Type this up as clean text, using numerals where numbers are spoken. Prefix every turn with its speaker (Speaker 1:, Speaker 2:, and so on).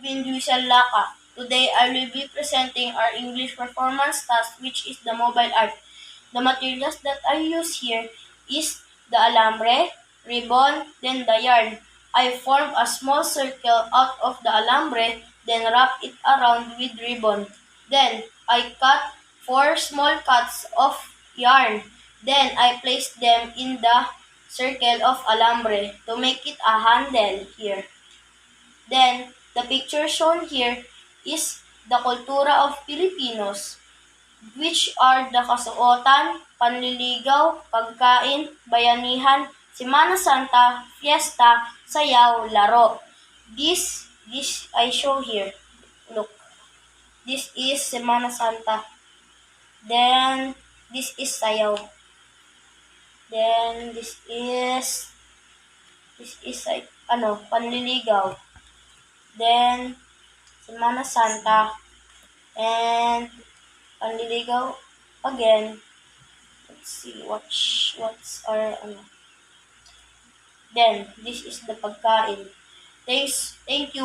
Speaker 1: Binduisal Laka. Today, I will be presenting our English performance task, which is the mobile art. The materials that I use here is the alambre, ribbon, then the yarn. I form a small circle out of the alambre, then wrap it around with ribbon. Then, I cut 4 small cuts of yarn. Then, I place them in the circle of alambre to make it a handle here. Then, the picture shown here is the kultura of Filipinos, which are the kasuotan, panliligaw, pagkain, bayanihan, Semana Santa, fiesta, sayaw, laro. This I show here. Look. This is Semana Santa. Then this is sayaw. Then this is panliligaw. Then Semana Santa and panliligaw again. Let's see what's our Then this is the pagkain. Thank you.